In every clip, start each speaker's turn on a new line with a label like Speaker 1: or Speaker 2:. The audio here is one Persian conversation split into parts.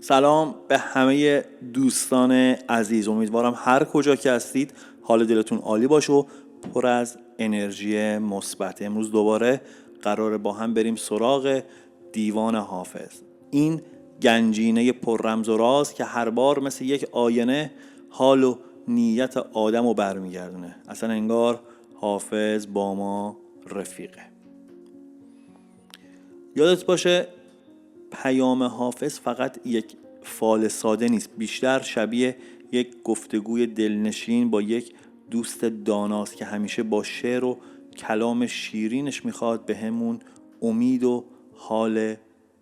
Speaker 1: سلام به همه دوستان عزیز. امیدوارم هر کجا که هستید حال دلتون عالی باشه و پر از انرژی مثبت. امروز دوباره قراره با هم بریم سراغ دیوان حافظ، این گنجینه پر رمز و راز که هر بار مثل یک آینه حال و نیت آدم رو برمیگردونه. اصلا انگار حافظ با ما رفیقه. یادت باشه پیام حافظ فقط یک فال ساده نیست، بیشتر شبیه یک گفتگوی دلنشین با یک دوست داناست که همیشه با شعر و کلام شیرینش میخواد به همون امید و حال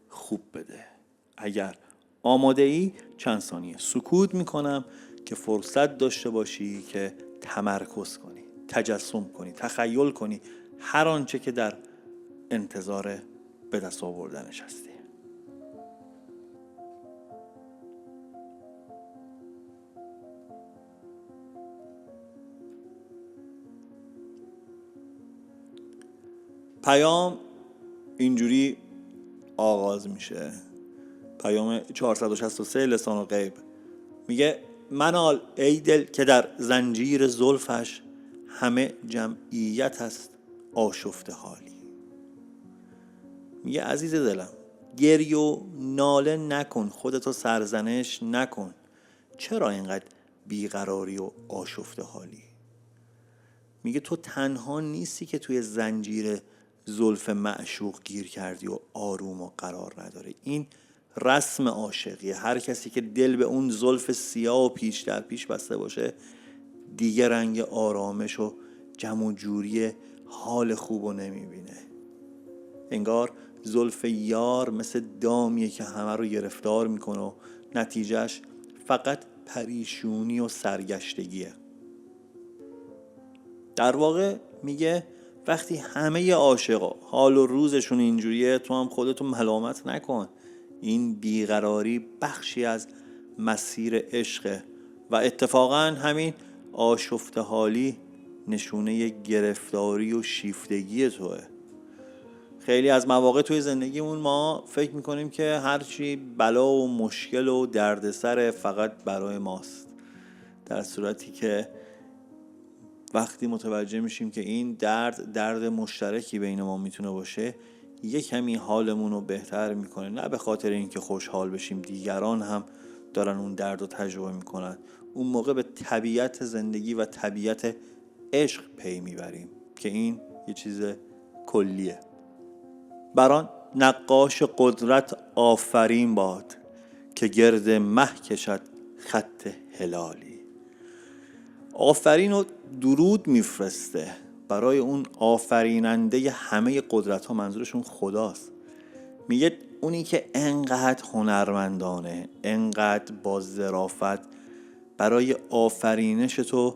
Speaker 1: خوب بده. اگر آماده ای چند ثانیه سکوت میکنم که فرصت داشته باشی که تمرکز کنی، تجسم کنی، تخیل کنی هر آنچه که در انتظار به دست آوردنش هستی. پیام اینجوری آغاز میشه. پیام 463 لسان و غیب میگه: منال ای دل که در زنجیر زلفش همه جمعیت است آشفته حالی. میگه عزیز دلم، گریه و ناله نکن، خودتو سرزنش نکن، چرا اینقدر بیقراری و آشفته حالی؟ میگه تو تنها نیستی که توی زنجیر زلف معشوق گیر کردی و آروم و قرار نداره. این رسم عاشقیه. هر کسی که دل به اون زلف سیاه و پیش در پیش بسته باشه دیگه رنگ آرامش و جمع و جوری حال خوبو نمیبینه. انگار زلف یار مثل دامیه که همه رو گرفتار میکنه و نتیجهش فقط پریشونی و سرگشتگیه. در واقع میگه وقتی همه عاشقا حال و روزشون اینجوریه تو هم خودتو ملامت نکن. این بیقراری بخشی از مسیر عشقه و اتفاقا همین آشفته حالی نشونه گرفتاری و شیفتگی توه. خیلی از مواقع توی زندگیمون ما فکر میکنیم که هرچی بلا و مشکل و دردسر فقط برای ماست، در صورتی که وقتی متوجه میشیم که این درد مشترکی بین ما میتونه باشه، یک کمی حالمون رو بهتر میکنه. نه به خاطر اینکه خوشحال بشیم دیگران هم دارن اون درد رو تجربه میکنن، اون موقع به طبیعت زندگی و طبیعت عشق پی میبریم که این یه چیز کلیه. بران نقاش قدرت آفرین باد که گرد مه کشد خط هلالی. آفرین و درود میفرسته برای اون آفریننده همه قدرت ها، منظورشون خداست. میگه اونی که انقدر هنرمندانه، انقدر با ظرافت برای آفرینش تو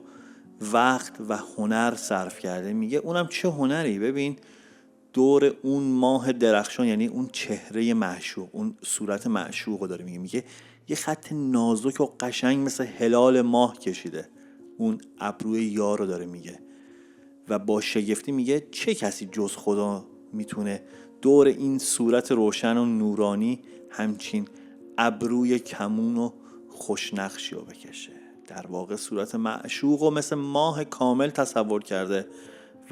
Speaker 1: وقت و هنر صرف کرده، میگه اونم چه هنری. ببین دور اون ماه درخشان، یعنی اون چهره معشوق، اون صورت معشوق رو داره میگه یه خط نازک و قشنگ مثل هلال ماه کشیده. اون ابروی یار رو داره میگه و با شگفتی میگه چه کسی جز خدا میتونه دور این صورت روشن و نورانی همچین ابروی کمون و خوشنقشی رو بکشه. در واقع صورت معشوق رو مثل ماه کامل تصور کرده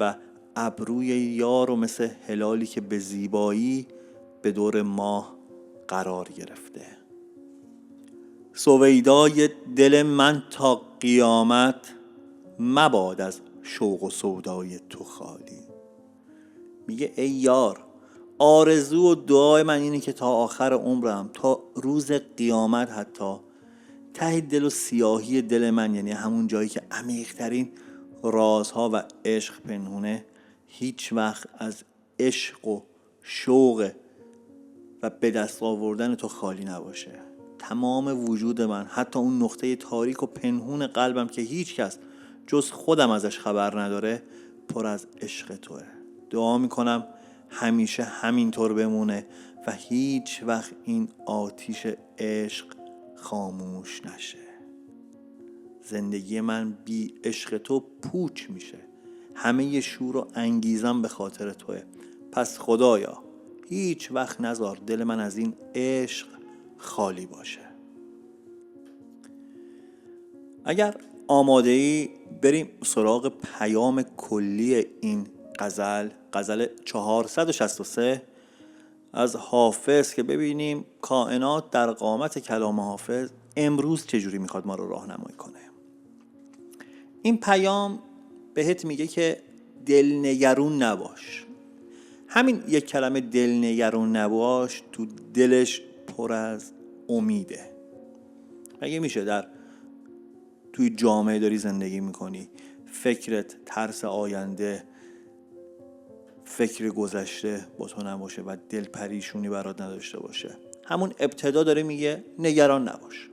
Speaker 1: و ابروی یار رو مثل هلالی که به زیبایی به دور ماه قرار گرفته. سویدای دل من تا قیامت، مباد از شوق و سودای تو خالی. میگه ای یار، آرزو و دعای من اینه که تا آخر عمرم، تا روز قیامت، حتی ته دل و سیاهی دل من، یعنی همون جایی که عمیق‌ترین رازها و عشق پنهونه، هیچ وقت از عشق و شوق و به دست آوردن تو خالی نباشه. تمام وجود من، حتی اون نقطه تاریک و پنهون قلبم که هیچ کس جز خودم ازش خبر نداره، پر از عشق توه. دعا میکنم همیشه همینطور بمونه و هیچ وقت این آتیش عشق خاموش نشه. زندگی من بی عشق تو پوچ میشه. همه شور و انگیزم به خاطر توه. پس خدایا هیچ وقت نذار دل من از این عشق خالی باشه. اگر آماده ای بریم سراغ پیام کلی این غزل 463 از حافظ که ببینیم کائنات در قامت کلام حافظ امروز چجوری میخواد ما رو راهنمایی کنه. این پیام بهت میگه که دلنگرون نباش. همین یک کلمه دلنگرون نباش تو دلش پر از امیده. مگه میشه توی جامعه داری زندگی میکنی، فکرت ترس آینده، فکر گذشته با تو نباشه و دل پریشونی برات نداشته باشه؟ همون ابتدا داره میگه نگران نباش.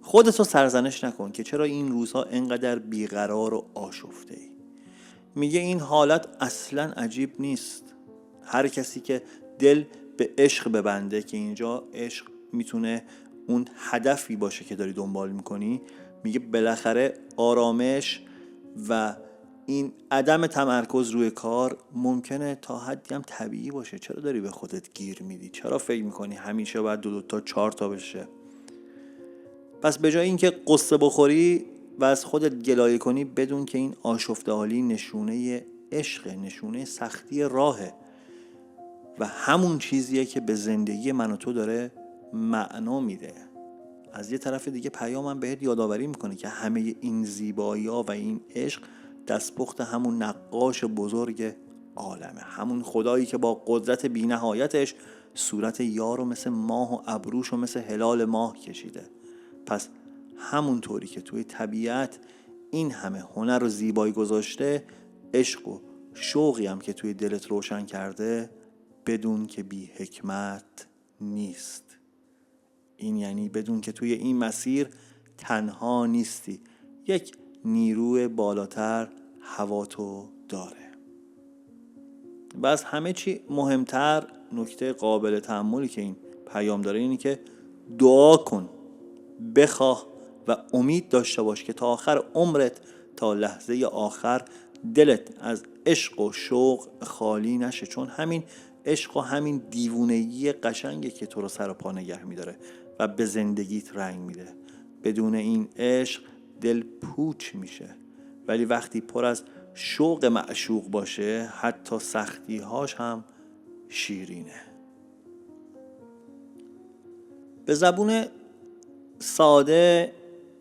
Speaker 1: خودتو سرزنش نکن که چرا این روزها انقدر بیقرار و آشفته ای. میگه این حالت اصلا عجیب نیست. هر کسی که دل به عشق ببنده، که اینجا عشق میتونه اون هدفی باشه که داری دنبال میکنی، میگه بالاخره آرامش و این عدم تمرکز روی کار ممکنه تا حدی هم طبیعی باشه. چرا داری به خودت گیر میدی؟ چرا فکر میکنی همیشه باید 2 تا 4 تا بشه؟ پس به جای اینکه قصه بخوری و از خودت گلایه کنی، بدون که این آشفته حالی نشونه عشق، نشونه سختی راهه و همون چیزیه که به زندگی من و تو داره معنا میده. از یه طرف دیگه پیامم بهت یادآوری میکنه که همه این زیبایی‌ها و این عشق دستپخت همون نقاش بزرگ عالمه، همون خدایی که با قدرت بی‌نهایتش صورت یار رو مثل ماه و ابروش رو مثل هلال ماه کشیده. پس همون طوری که توی طبیعت این همه هنر و زیبایی گذاشته، عشق و شوقی هم که توی دلت روشن کرده بدون که بی حکمت نیست. این یعنی بدون که توی این مسیر تنها نیستی، یک نیروی بالاتر هواتو داره. و از همه چی مهمتر، نکته قابل تأملی که این پیام داره اینه که دعا کن، بخواه و امید داشته باش که تا آخر عمرت، تا لحظه آخر دلت از عشق و شوق خالی نشه، چون همین عشق و همین دیوونگی قشنگه که تو رو سر و پا نگه میداره و به زندگیت رنگ میده. بدون این عشق دل پوچ میشه، ولی وقتی پر از شوق معشوق باشه حتی سختی‌هاش هم شیرینه. به زبون ساده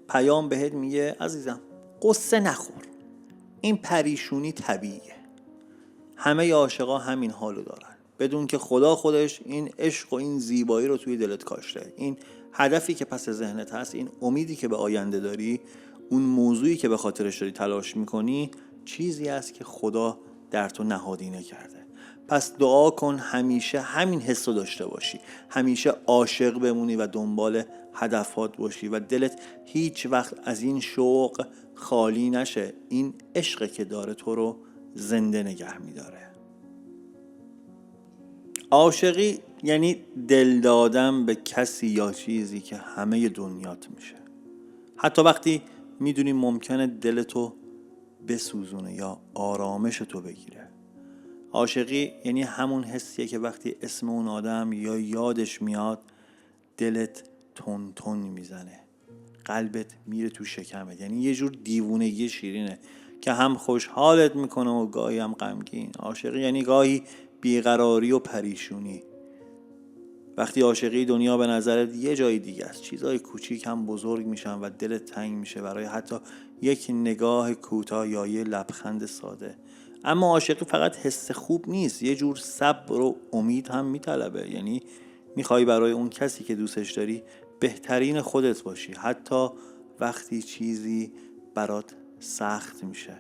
Speaker 1: پیام بهت میگه عزیزم قصه نخور، این پریشونی طبیعیه. همه عاشقا همین حالو دارن، بدون که خدا خودش این عشق و این زیبایی رو توی دلت کاشته. این هدفی که پس ذهنت هست، این امیدی که به آینده داری، اون موضوعی که به خاطرش داری تلاش میکنی، چیزی است که خدا در تو نهادینه کرده. پس دعا کن همیشه همین حس رو داشته باشی، همیشه عاشق بمونی و دنبال هدفات باشی و دلت هیچ وقت از این شوق خالی نشه. این عشقی که داره تو رو زنده نگه میداره. عاشقی یعنی دل دادن به کسی یا چیزی که همه دنیات میشه، حتی وقتی میدونی ممکنه دلتو بسوزونه یا آرامشتو بگیره. عاشقی یعنی همون حسیه که وقتی اسم اون آدم یا یادش میاد دلت تون تون میزنه، قلبت میره تو شکمت. یعنی یه جور دیوونگی شیرینه که هم خوشحالت میکنه و گاهی هم غمگین. عاشقی یعنی گاهی بیقراری و پریشونی. وقتی عاشقی دنیا به نظرت یه جای دیگه است، چیزای کوچیک هم بزرگ میشن و دلت تنگ میشه برای حتی یک نگاه کوتاه یا یه لبخند ساده. اما عاشقی فقط حس خوب نیست، یه جور صبر و امید هم میطلبه. یعنی میخوای برای اون کسی که دوستش داری بهترین خودت باشی، حتی وقتی چیزی برات سخت میشه.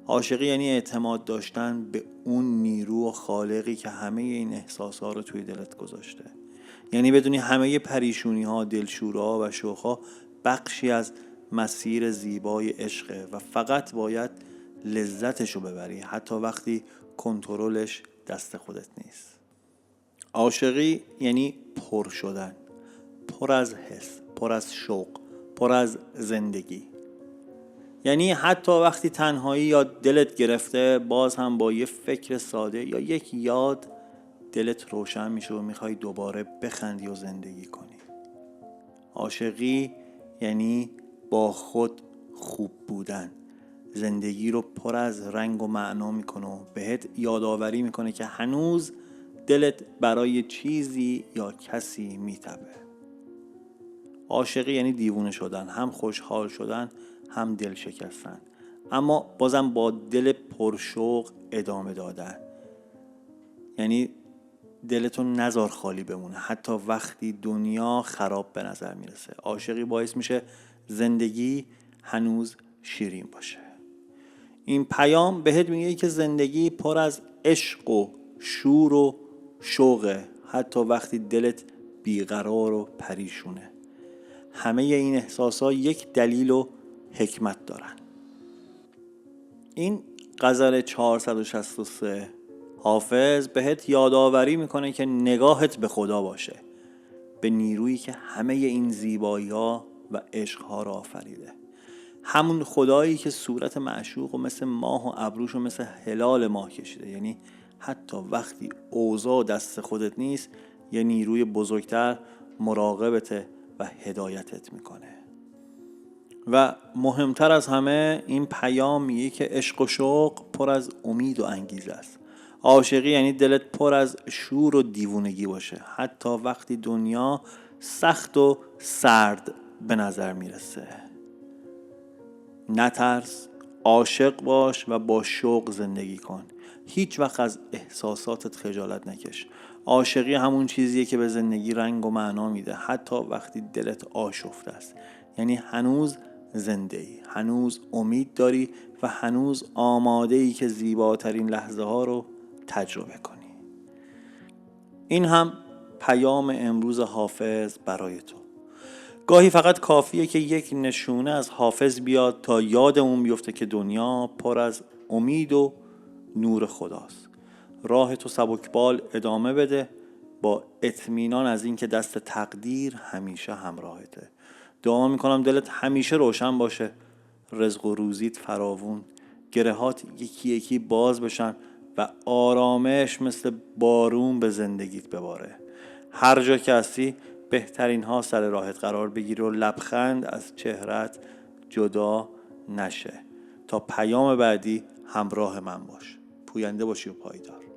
Speaker 1: عاشقی یعنی اعتماد داشتن به اون نیرو و خالقی که همه این احساسات رو توی دلت گذاشته. یعنی بدونی همه پریشونی ها، دلشورها و شوخها بخشی از مسیر زیبای عشقه و فقط باید لذتش رو ببری، حتی وقتی کنترلش دست خودت نیست. عاشقی یعنی پر شدن، پر از حس، پر از شوق، پر از زندگی. یعنی حتی وقتی تنهایی یا دلت گرفته، باز هم با یه فکر ساده یا یک یاد دلت روشن میشه و میخوای دوباره بخندی و زندگی کنی. عاشقی یعنی با خود خوب بودن زندگی رو پر از رنگ و معنا میکنه و بهت یادآوری میکنه که هنوز دلت برای چیزی یا کسی میتپه. عاشقی یعنی دیوونه شدن، هم خوشحال شدن هم دل شکستن، اما بازم با دل پرشوق ادامه دادن. یعنی دلتون نذار خالی بمونه حتی وقتی دنیا خراب به نظر میرسه. عاشقی باعث میشه زندگی هنوز شیرین باشه. این پیام بهت میگه که زندگی پر از عشق و شور و شوقه حتی وقتی دلت بیقرار و پریشونه. همه این احساسات یک دلیل و حکمت دارن. این غزل 463 حافظ بهت یادآوری میکنه که نگاهت به خدا باشه، به نیرویی که همه این زیبایی‌ها و عشق‌ها را آفریده. همون خدایی که صورت معشوق و مثل ماه و ابروش و مثل هلال ماه کشیده. یعنی حتی وقتی اوضاع دست خودت نیست یه نیروی بزرگتر مراقبته و هدایتت میکنه. و مهمتر از همه این پیام میگه که عشق و شوق پر از امید و انگیزه است. عاشقی یعنی دلت پر از شور و دیوونگی باشه حتی وقتی دنیا سخت و سرد به نظر میرسه. نترس، عاشق باش و با شوق زندگی کن. هیچ وقت از احساساتت خجالت نکش. عاشقی همون چیزیه که به زندگی رنگ و معنا میده حتی وقتی دلت آشفته است. یعنی هنوز زنده ای، هنوز امید داری و هنوز آماده ای که زیباترین لحظه ها رو تجربه کنی. این هم پیام امروز حافظ برای تو. گاهی فقط کافیه که یک نشونه از حافظ بیاد تا یادمون بیفته که دنیا پر از امید و نور خداست. راه تو سبکبال ادامه بده با اطمینان از این که دست تقدیر همیشه همراهته. دعا میکنم دلت همیشه روشن باشه، رزق و روزیت فراوون، گرهات یکی یکی باز بشن و آرامش مثل بارون به زندگیت بباره. هر جا که هستی بهترین ها سر راهت قرار بگیر و لبخند از چهرت جدا نشه. تا پیام بعدی همراه من باش. پوینده باشی و پایدار.